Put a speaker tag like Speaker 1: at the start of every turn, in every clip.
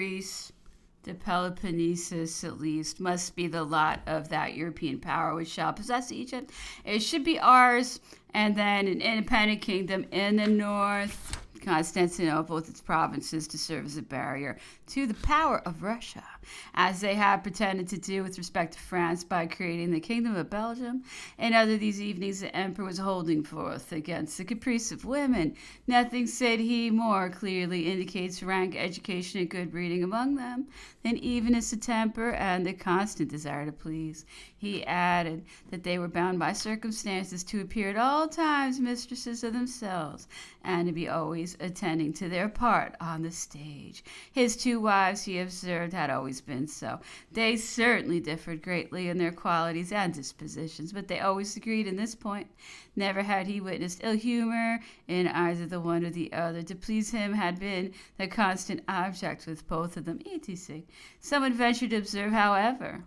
Speaker 1: Greece, the Peloponnesus, at least, must be the lot of that European power which shall possess Egypt. It should be ours, and then an independent kingdom in the north, Constantinople with its provinces to serve as a barrier to the power of Russia, as they had pretended to do with respect to France by creating the Kingdom of Belgium. In other these evenings, the emperor was holding forth against the caprice of women. Nothing, said he, more clearly indicates rank, education, and good breeding among them than evenness of temper and a constant desire to please. He added that they were bound by circumstances to appear at all times mistresses of themselves and to be always attending to their part on the stage. His two wives, he observed, had always been so. They certainly differed greatly in their qualities and dispositions, but they always agreed in this point. Never had he witnessed ill humor in either the one or the other. To please him had been the constant object with both of them, etc. Some would venture to observe, however,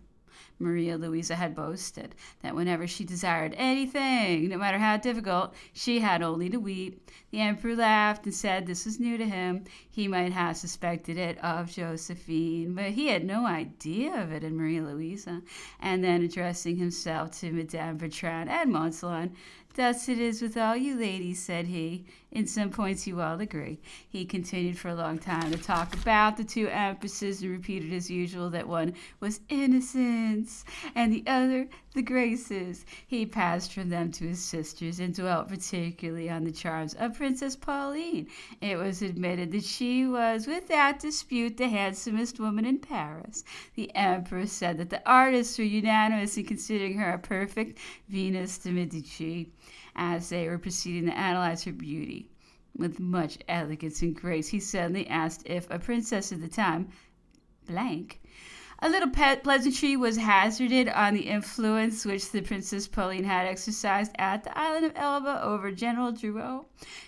Speaker 1: Maria Louisa had boasted that whenever she desired anything, no matter how difficult, she had only to weep. The emperor laughed and said this was new to him. He might have suspected it of Josephine, but he had no idea of it in Maria Louisa. And then, addressing himself to Madame Bertrand and Montsalon, "Thus it is with all you ladies," said he. "In some points you all agree." He continued for a long time to talk about the two empresses and repeated as usual that one was Innocence and the other the Graces. He passed from them to his sisters and dwelt particularly on the charms of Princess Pauline. It was admitted that she was without dispute the handsomest woman in Paris. The emperor said that the artists were unanimous in considering her a perfect Venus de Medici. As they were proceeding to analyze her beauty with much elegance and grace, he suddenly asked if a princess of the time blank. A little pleasantry was hazarded on the influence which the Princess Pauline had exercised at the island of Elba over General Drouot,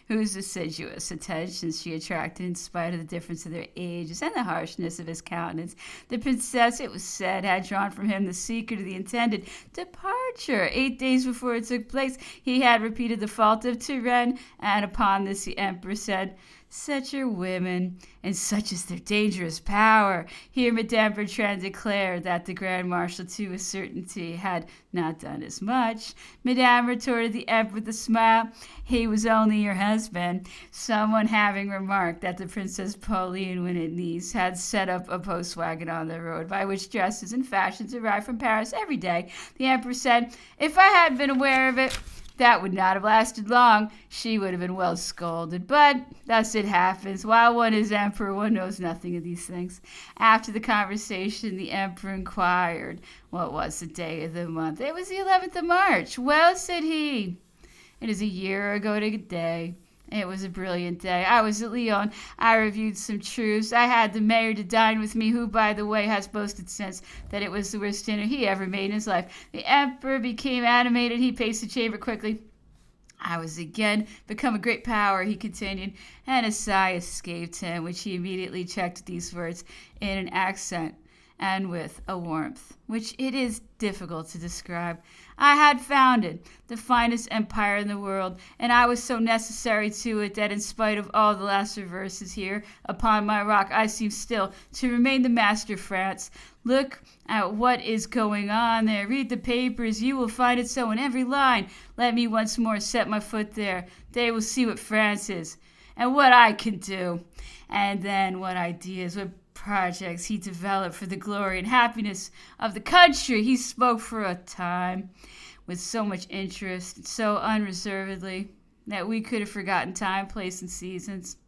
Speaker 1: whose assiduous attentions she attracted in spite of the difference of their ages and the harshness of his countenance. The princess, it was said, had drawn from him the secret of the intended departure. 8 days before it took place, he had repeated the fault of Turenne, and upon this the emperor said, "Such are women, and such is their dangerous power." Here Madame Bertrand declared that the Grand Marshal, to a certainty, had not done as much. Madame retorted the emperor with a smile, "He was only your husband." Someone having remarked that the Princess Pauline, when at Nice, had set up a post wagon on the road by which dresses and fashions arrived from Paris every day, the emperor said, "If I had been aware of it, that would not have lasted long. She would have been well scolded. But thus it happens. While one is emperor, one knows nothing of these things." After the conversation, the emperor inquired what was the day of the month. "It was the 11th of March. "Well," said he, "it is a year ago to a day. It was a brilliant day. I was at Lyon. I reviewed some troops. I had the mayor to dine with me, who, by the way, has boasted since that it was the worst dinner he ever made in his life." The emperor became animated. He paced the chamber quickly. "I was again become a great power," he continued, and a sigh escaped him, which he immediately checked with these words in an accent and with a warmth which it is difficult to describe. "I had founded the finest empire in the world, and I was so necessary to it that in spite of all the last reverses here upon my rock, I seem still to remain the master of France. Look at what is going on there. Read the papers. You will find it so in every line. Let me once more set my foot there. They will see what France is and what I can do." And then what ideas, what projects he developed for the glory and happiness of the country. He spoke for a time with so much interest, so unreservedly, that we could have forgotten time, place, and seasons.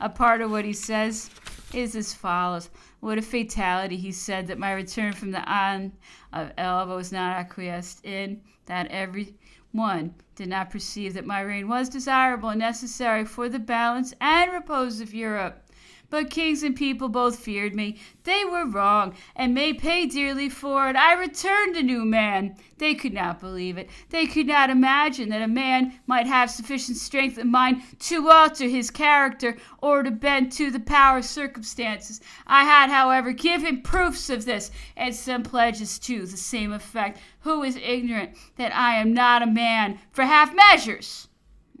Speaker 1: A part of what he says is as follows. "What a fatality," he said, "that my return from the island of Elba was not acquiesced in, that every one did not perceive that my reign was desirable and necessary for the balance and repose of Europe. But kings and people both feared me. They were wrong, and may pay dearly for it. I returned a new man. They could not believe it. They could not imagine that a man might have sufficient strength of mind to alter his character or to bend to the power of circumstances. I had, however, given proofs of this, and some pledges to the same effect. Who is ignorant that I am not a man for half measures?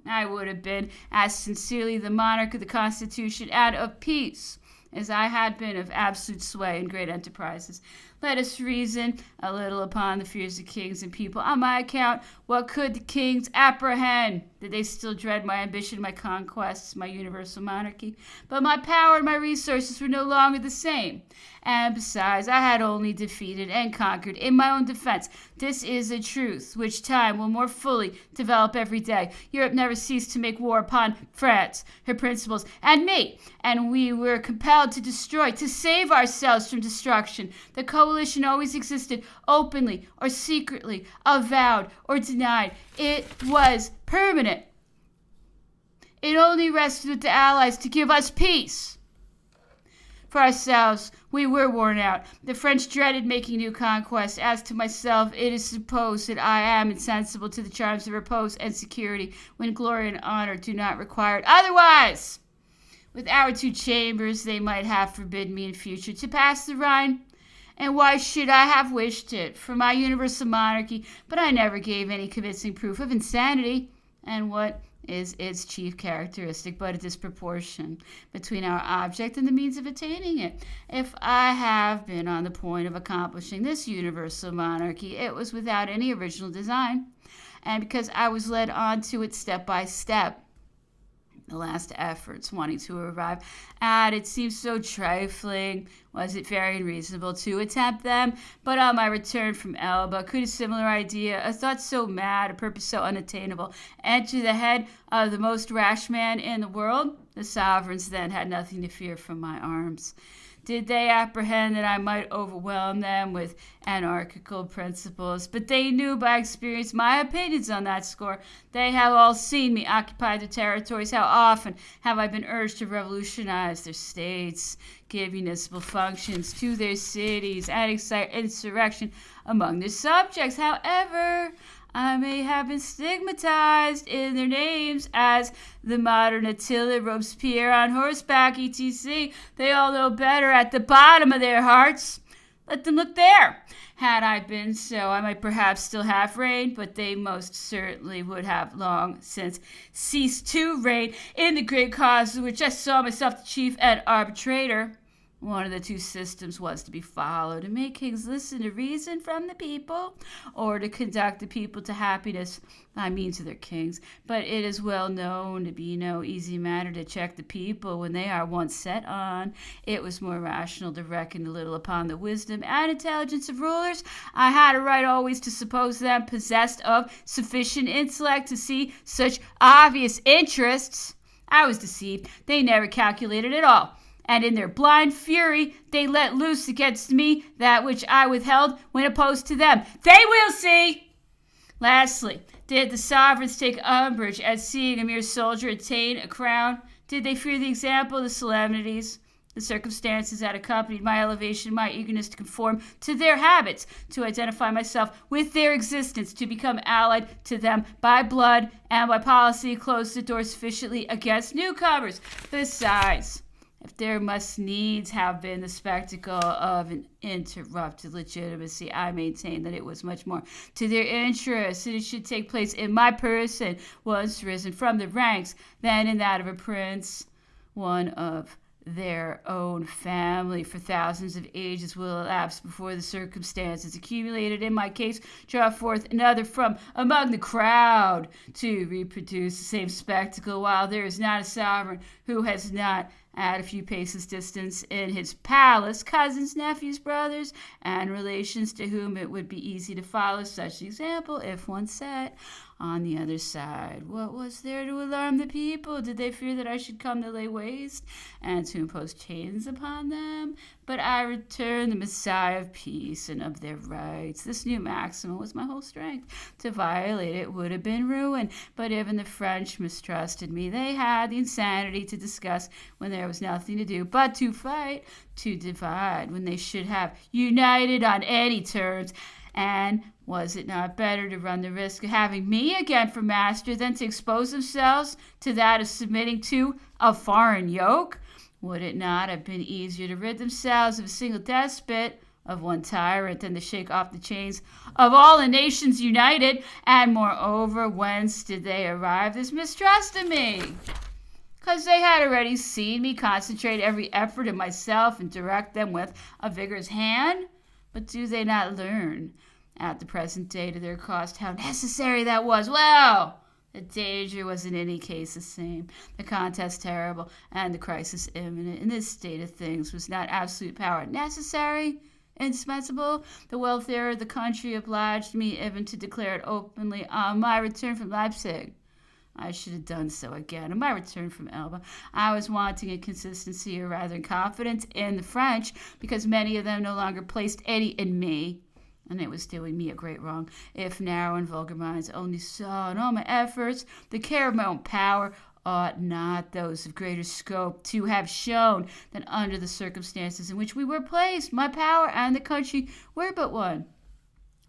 Speaker 1: I would have been as sincerely the monarch of the Constitution and of peace as I had been of absolute sway in great enterprises. Let us reason a little upon the fears of kings and people. On my account, what could the kings apprehend? Did they still dread my ambition, my conquests, my universal monarchy? But my power and my resources were no longer the same. And besides, I had only defeated and conquered in my own defense. This is a truth which time will more fully develop every day. Europe never ceased to make war upon France, her principles, and me. And we were compelled to destroy, to save ourselves from destruction. The coalition always existed, openly or secretly, avowed or denied. It was permanent. It only rested with the Allies to give us peace. For ourselves, we were worn out. The French dreaded making new conquests. As to myself, it is supposed that I am insensible to the charms of repose and security, when glory and honor do not require it otherwise. With our 2 chambers, they might have forbidden me in future to pass the Rhine. And why should I have wished it? For my universal monarchy, but I never gave any convincing proof of insanity. And what is its chief characteristic but a disproportion between our object and the means of attaining it? If I have been on the point of accomplishing this universal monarchy, it was without any original design, and because I was led on to it step by step. The last efforts wanting to arrive at it seemed so trifling. Was it very unreasonable to attempt them? But on my return from Elba, could a similar idea, a thought so mad, a purpose so unattainable, enter the head of the most rash man in the world? The sovereigns then had nothing to fear from my arms. Did they apprehend that I might overwhelm them with anarchical principles? But they knew by experience my opinions on that score. They have all seen me occupy their territories. How often have I been urged to revolutionize their states, give municipal functions to their cities, and excite insurrection among their subjects. However, I may have been stigmatized in their names as the modern Attila, Robespierre on horseback, etc. They all know better at the bottom of their hearts. Let them look there. Had I been so, I might perhaps still have reigned, but they most certainly would have long since ceased to reign in the great cause in which I saw myself the chief and arbitrator. One of the 2 systems was to be followed, to make kings listen to reason from the people, or to conduct the people to happiness, I mean to their kings. But it is well known to be no easy matter to check the people when they are once set on. It was more rational to reckon a little upon the wisdom and intelligence of rulers. I had a right always to suppose them possessed of sufficient intellect to see such obvious interests. I was deceived. They never calculated at all. And in their blind fury, they let loose against me that which I withheld when opposed to them. They will see! Lastly, did the sovereigns take umbrage at seeing a mere soldier attain a crown? Did they fear the example, the solemnities, the circumstances that accompanied my elevation, my eagerness to conform to their habits, to identify myself with their existence, to become allied to them by blood and by policy, close the door sufficiently against newcomers? Besides, if there must needs have been the spectacle of an interrupted legitimacy, I maintain that it was much more to their interest that it should take place in my person, once risen from the ranks, than in that of a prince, one of their own family. For thousands of ages will elapse before the circumstances accumulated in my case draw forth another from among the crowd to reproduce the same spectacle, while there is not a sovereign who has not at a few paces distance in his palace cousins, nephews, brothers, and relations to whom it would be easy to follow such an example if one sat on the other side. What was there to alarm the people? Did they fear that I should come to lay waste and to impose chains upon them? But I returned the Messiah of peace and of their rights. This new maxim was my whole strength. To violate it would have been ruin. But even the French mistrusted me. They had the insanity to discuss when there was nothing to do but to fight, to divide when they should have united on any terms. And was it not better to run the risk of having me again for master than to expose themselves to that of submitting to a foreign yoke? Would it not have been easier to rid themselves of a single despot, of one tyrant, than to shake off the chains of all the nations united? And moreover, whence did they arrive this mistrust of me? because they had already seen me concentrate every effort in myself and direct them with a vigorous hand. But do they not learn at the present day to their cost how necessary that was? Well, the danger was in any case the same, the contest terrible, and the crisis imminent. In this state of things, was not absolute power necessary, indispensable? The welfare of the country obliged me even to declare it openly on my return from Leipzig. I should have done so again. On my return from Elba, I was wanting in consistency, or rather in confidence, in the French, because many of them no longer placed any in me. And it was doing me a great wrong, if narrow and vulgar minds only saw in all my efforts the care of my own power. Ought not those of greater scope to have shown that under the circumstances in which we were placed, my power and the country were but one?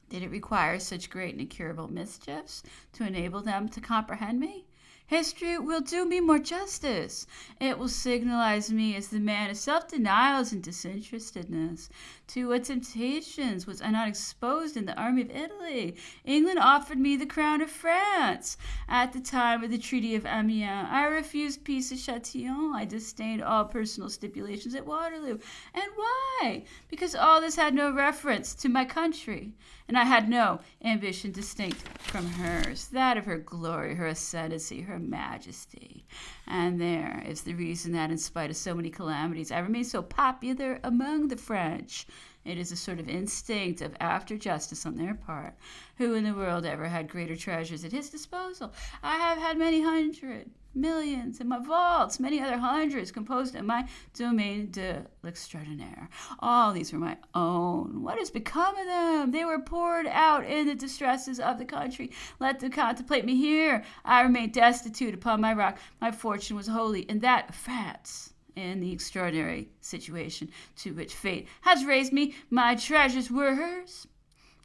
Speaker 1: Did it require such great and incurable mischiefs to enable them to comprehend me? History will do me more justice. It will signalize me as the man of self-denials and disinterestedness. To what temptations was I not exposed in the army of Italy? England offered me the crown of France. At the time of the Treaty of Amiens, I refused peace at Châtillon. I disdained all personal stipulations at Waterloo. And why? Because all this had no reference to my country, and I had no ambition distinct from hers, that of her glory, her ascendancy, her majesty. And there is the reason that in spite of so many calamities, I remain so popular among the French. It is a sort of instinct of after justice on their part. Who in the world ever had greater treasures at his disposal? I have had many hundred, millions in my vaults, many other hundreds composed in my domaine de l'extraordinaire. All these were my own. What has become of them? They were poured out in the distresses of the country. Let them contemplate me here. I remained destitute upon my rock. My fortune was wholly in that of France. In the extraordinary situation to which fate has raised me, my treasures were hers.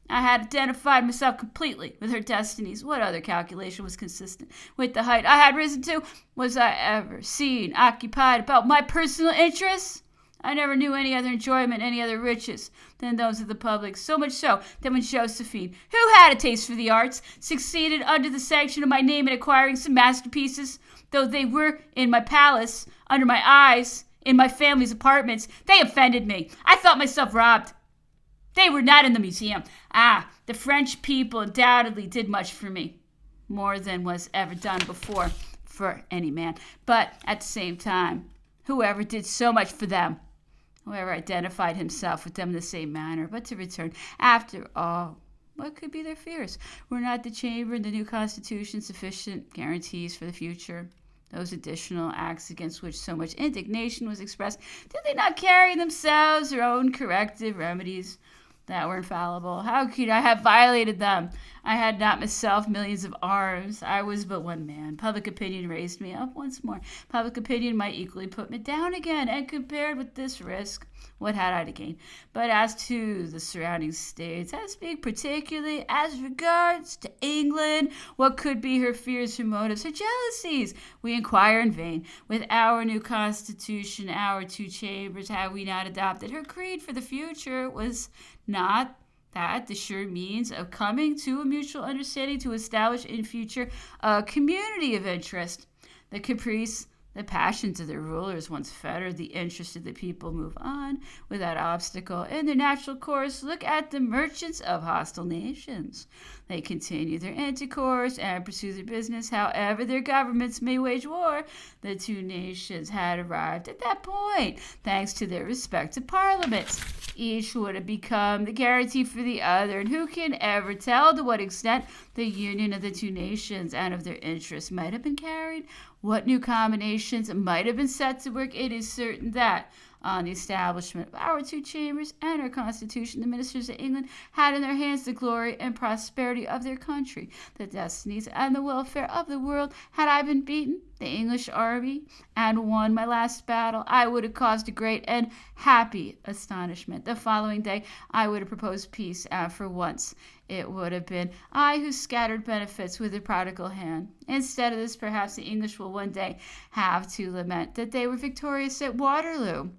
Speaker 1: I had identified myself completely with her destinies. What other calculation was consistent with the height I had risen to? Was I ever seen occupied about my personal interests? I never knew any other enjoyment, any other riches than those of the public, so much so that when Josephine, who had a taste for the arts, succeeded under the sanction of my name in acquiring some masterpieces, though they were in my palace, under my eyes, in my family's apartments, they offended me. I thought myself robbed. They were not in the museum. The French people undoubtedly did much for me, more than was ever done before for any man. But at the same time, whoever did so much for them, whoever identified himself with them in the same manner, but to return, after all, what could be their fears? Were not the Chamber and the new Constitution sufficient guarantees for the future? Those additional acts against which so much indignation was expressed, did they not carry themselves their own corrective remedies that were infallible? How could I have violated them? I had not myself millions of arms. I was but one man. Public opinion raised me up once more. Public opinion might equally put me down again, and compared with this risk, what had I to gain? But as to the surrounding states, I speak particularly as regards to England. What could be her fears, her motives, her jealousies? We inquire in vain. With our new constitution, our two chambers, have we not adopted her creed for the future? Was not that the sure means of coming to a mutual understanding to establish in future a community of interest? The caprice, the passions of their rulers once fettered, the interest of the people move on without obstacle in their natural course. Look at the merchants of hostile nations. They continue their intercourse and pursue their business, however their governments may wage war. The two nations had arrived at that point, thanks to their respective parliaments. Each would have become the guarantee for the other, and who can ever tell to what extent the union of the two nations and of their interests might have been carried? What new combinations might have been set to work? It is certain that on the establishment of our two chambers and our constitution, the ministers of England had in their hands the glory and prosperity of their country, the destinies and the welfare of the world. Had I been beaten, the English army, and won my last battle, I would have caused a great and happy astonishment. The following day, I would have proposed peace, and for once it would have been I who scattered benefits with a prodigal hand. Instead of this, perhaps the English will one day have to lament that they were victorious at Waterloo.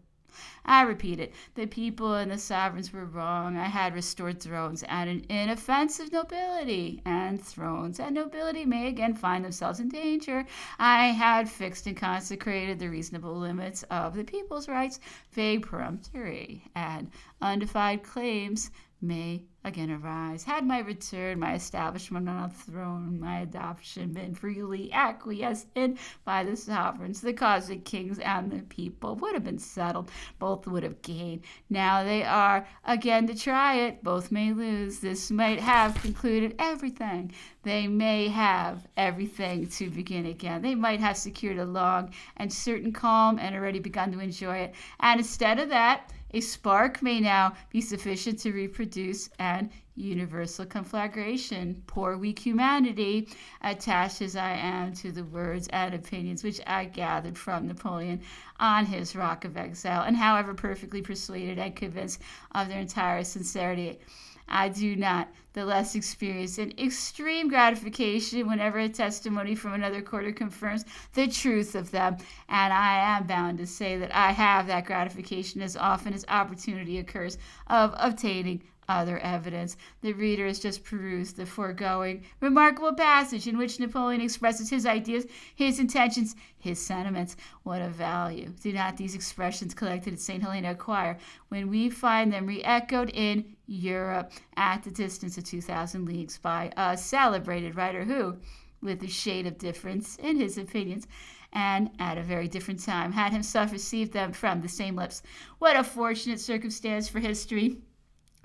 Speaker 1: I repeat it. The people and the sovereigns were wrong. I had restored thrones and an inoffensive nobility, and thrones and nobility may again find themselves in danger. I had fixed and consecrated the reasonable limits of the people's rights. Vague, peremptory, and undefined claims may again arise. Had my return, my establishment on a throne, my adoption been freely acquiesced in by the sovereigns, the cause of kings and the people would have been settled. Both would have gained. Now they are again to try it. Both may lose. This might have concluded everything. They may have everything to begin again. They might have secured a long and certain calm and already begun to enjoy it. And instead of that, a spark may now be sufficient to reproduce an universal conflagration. Poor weak humanity, attached as I am to the words and opinions which I gathered from Napoleon on his rock of exile, and however perfectly persuaded and convinced of their entire sincerity, I do not the less experience an extreme gratification whenever a testimony from another quarter confirms the truth of them, and I am bound to say that I have that gratification as often as opportunity occurs of obtaining other evidence. The reader has just perused the foregoing remarkable passage in which Napoleon expresses his ideas, his intentions, his sentiments. What a value do not these expressions collected at St. Helena acquire when we find them re-echoed in Europe at the distance of 2,000 leagues by a celebrated writer who, with a shade of difference in his opinions, and at a very different time, had himself received them from the same lips. What a fortunate circumstance for history!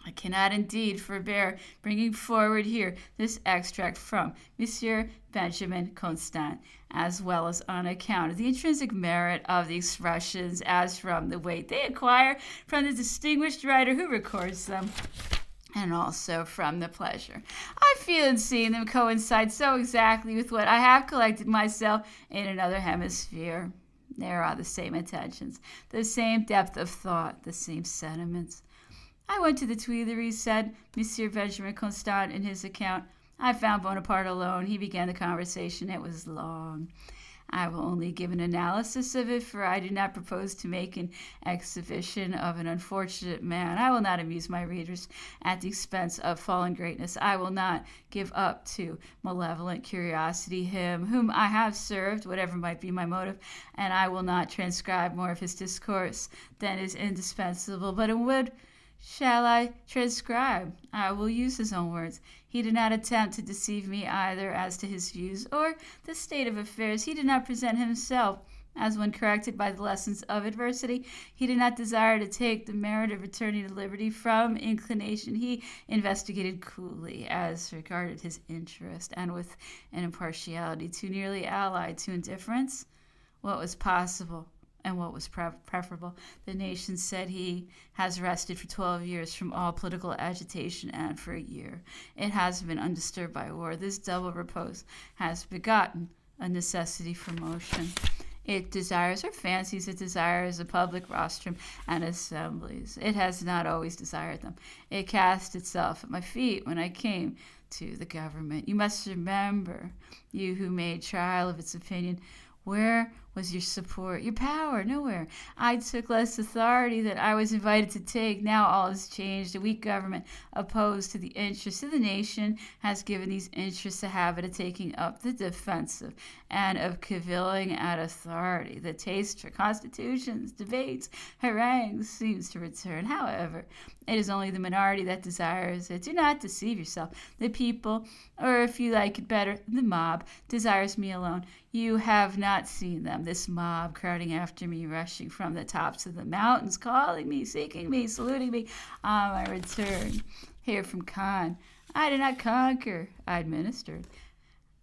Speaker 1: I cannot indeed forbear bringing forward here this extract from Monsieur Benjamin Constant, as well as on account of the intrinsic merit of the expressions, as from the weight they acquire from the distinguished writer who records them, and also from the pleasure I feel in seeing them coincide so exactly with what I have collected myself in another hemisphere. There are the same intentions, the same depth of thought, the same sentiments. I went to the Tuileries, said Monsieur Benjamin Constant in his account. I found Bonaparte alone. He began the conversation. It was long. I will only give an analysis of it, for I do not propose to make an exhibition of an unfortunate man. I will not amuse my readers at the expense of fallen greatness. I will not give up to malevolent curiosity him whom I have served, whatever might be my motive, and I will not transcribe more of his discourse than is indispensable. But in what shall I transcribe? I will use his own words. He did not attempt to deceive me either as to his views or the state of affairs. He did not present himself as one corrected by the lessons of adversity. He did not desire to take the merit of returning to liberty from inclination. He investigated coolly as regarded his interest, and with an impartiality too nearly allied to indifference, what was possible and what was preferable. The nation, said he, has rested for 12 years from all political agitation, and for a year it has been undisturbed by war. This double repose has begotten a necessity for motion. It desires or fancies it desires a public rostrum and assemblies. It has not always desired them. It cast itself at my feet when I came to the government. You must remember, you who made trial of its opinion, where was your support, your power? Nowhere. I took less authority than I was invited to take. Now all is changed. A weak government opposed to the interests of the nation has given these interests a habit of taking up the defensive and of cavilling at authority. The taste for constitutions, debates, harangues seems to return. However, it is only the minority that desires it. Do not deceive yourself. The people, or if you like it better, the mob, desires me alone. You have not seen them, this mob crowding after me, rushing from the tops of the mountains, calling me, seeking me, saluting me on my return here from Cannes. I did not conquer, I administered.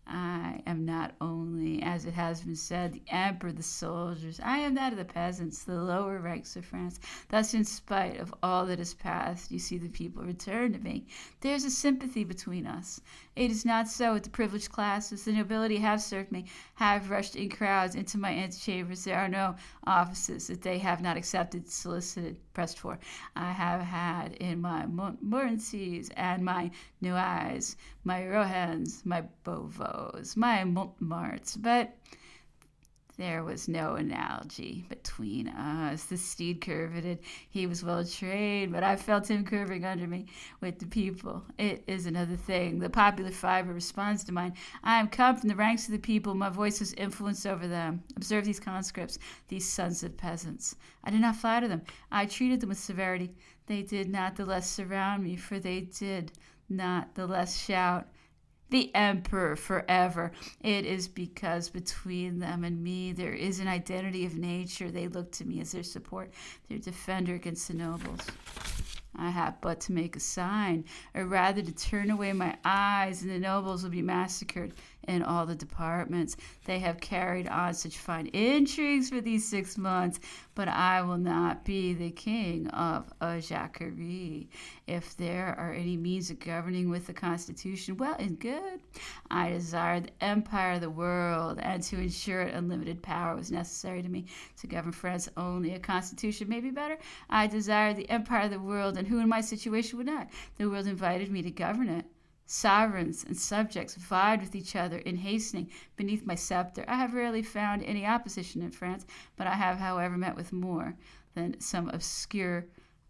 Speaker 1: I am not only, as it has been said, the emperor of the soldiers. I am that of the peasants, the lower ranks of France. Thus, in spite of all that has passed, you see the people return to me. There is a sympathy between us. It is not so with the privileged classes. The nobility have served me, have rushed in crowds into my antechambers. There are no offices that they have not accepted, solicited, pressed for. I have had in my Montmorencys and my Noailles, my Rohans, my Beauvaus, my Montmartres, but There was no analogy between us. The steed curveted. He was well trained, but I felt him curving under me with the people. It is another thing. The popular fiber responds to mine. I am come from the ranks of the people. My voice has influence over them. Observe these conscripts, these sons of peasants. I did not flatter them. I treated them with severity. They did not the less surround me, for they did not the less shout, "The Emperor forever." It is because between them and me there is an identity of nature. They look to me as their support, their defender against the nobles. I have but to make a sign, or rather to turn away my eyes, and the nobles will be massacred in all the departments. They have carried on such fine intrigues for these 6 months, but I will not be the king of a Jacquerie. If there are any means of governing with the Constitution, well and good. I desire the empire of the world, and to ensure it, unlimited power was necessary to me. To govern France only a constitution may be better. I desire the empire of the world, and who in my situation would not? The world invited me to govern it. Sovereigns and subjects vied with each other in hastening beneath my scepter. I have rarely found any opposition in France, but I have, however, met with more than some obscure,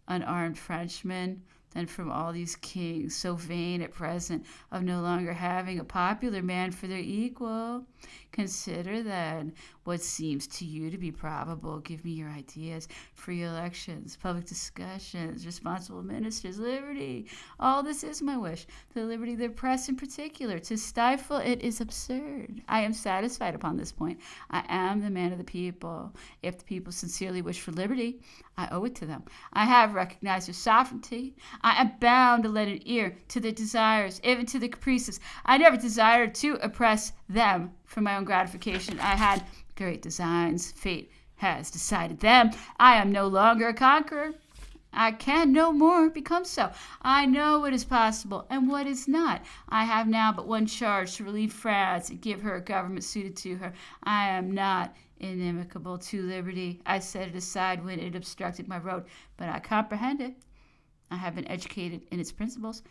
Speaker 1: unarmed Frenchmen than from all these kings, so vain at present of no longer having a popular man for their equal. Consider, then, what seems to you to be probable. Give me your ideas. Free elections, public discussions, responsible ministers, liberty. All this is my wish. The liberty of the press in particular. To stifle it is absurd. I am satisfied upon this point. I am the man of the people. If the people sincerely wish for liberty, I owe it to them. I have recognized their sovereignty. I am bound to lend an ear to their desires, even to their caprices. I never desired to oppress them for my own gratification. I had great designs. Fate has decided them. I am no longer a conqueror. I can no more become so. I know what is possible and what is not. I have now but one charge: to relieve France and give her a government suited to her. I am not inimical to liberty. I set it aside when it obstructed my road, but I comprehend it. I have been educated in its principles.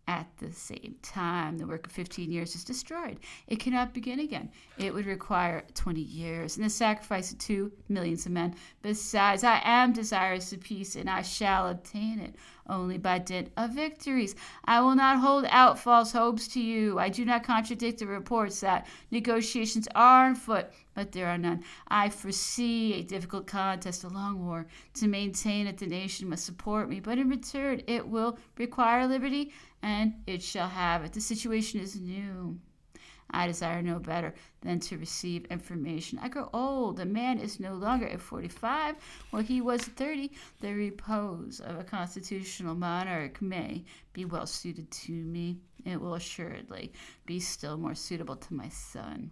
Speaker 1: At the same time, the work of 15 years is destroyed. It cannot begin again. It would require 20 years and the sacrifice of 2 millions of men. Besides, I am desirous of peace, and I shall obtain it only by dint of victories. I will not hold out false hopes to you. I do not contradict the reports that negotiations are on foot, but there are none. I foresee a difficult contest, a long war. To maintain it, the nation must support me, but in return it will require liberty, and it shall have it. The situation is new. I desire no better than to receive information. I grow old. A man is no longer at 45, while he was at 30. The repose of a constitutional monarch may be well suited to me. It will assuredly be still more suitable to my son.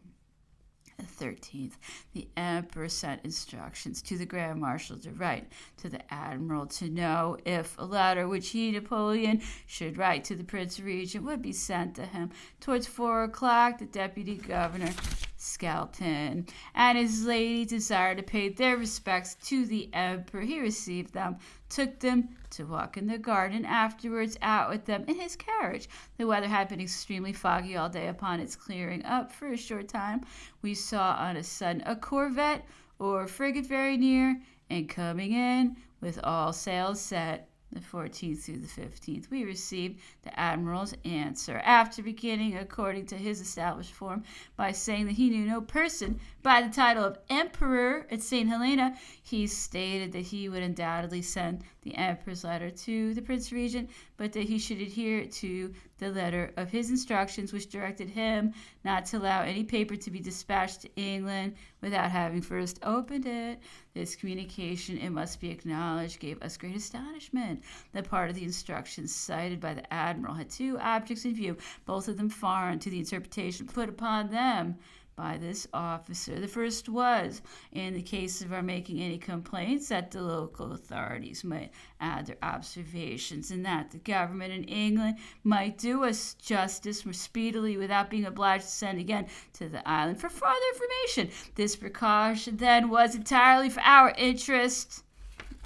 Speaker 1: The 13th, the emperor sent instructions to the grand marshal to write to the admiral to know if a letter which he, Napoleon, should write to the prince regent would be sent to him. Towards 4 o'clock, the deputy governor, Skelton, and his lady desired to pay their respects to the emperor. He received them, took them to walk in the garden, afterwards out with them in his carriage. The weather had been extremely foggy all day. Upon its clearing up for a short time, we saw on a sudden a corvette or frigate very near, and coming in with all sails set. The 14th through the 15th, we received the admiral's answer, after beginning, according to his established form, by saying that he knew no person by the title of emperor at St. Helena. He stated that he would undoubtedly send the emperor's letter to the prince regent, but that he should adhere to the letter of his instructions, which directed him not to allow any paper to be dispatched to England without having first opened it. This communication, it must be acknowledged, gave us great astonishment. The part of the instructions cited by the admiral had 2 objects in view, both of them foreign to the interpretation put upon them by this officer. The first was, in the case of our making any complaints, that the local authorities might add their observations, and that the government in England might do us justice more speedily without being obliged to send again to the island for further information. This precaution, then, was entirely for our interest.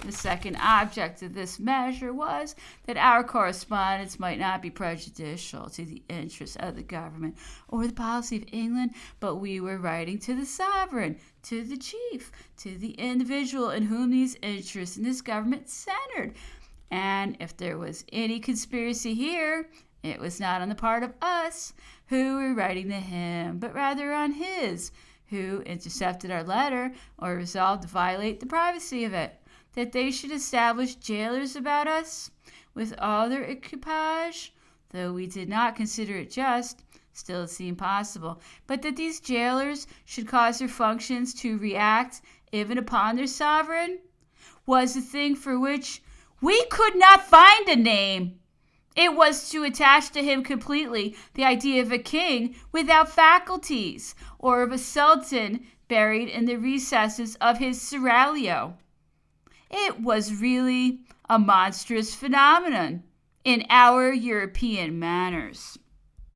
Speaker 1: The second object of this measure was that our correspondence might not be prejudicial to the interests of the government or the policy of England, but we were writing to the sovereign, to the chief, to the individual in whom these interests in this government centered. And if there was any conspiracy here, it was not on the part of us who were writing to him, but rather on his, who intercepted our letter or resolved to violate the privacy of it. That they should establish jailers about us with all their equipage, though we did not consider it just, still it seemed possible, but that these jailers should cause their functions to react even upon their sovereign, was a thing for which we could not find a name. It was to attach to him completely the idea of a king without faculties, or of a sultan buried in the recesses of his seraglio. It was really a monstrous phenomenon in our European manners.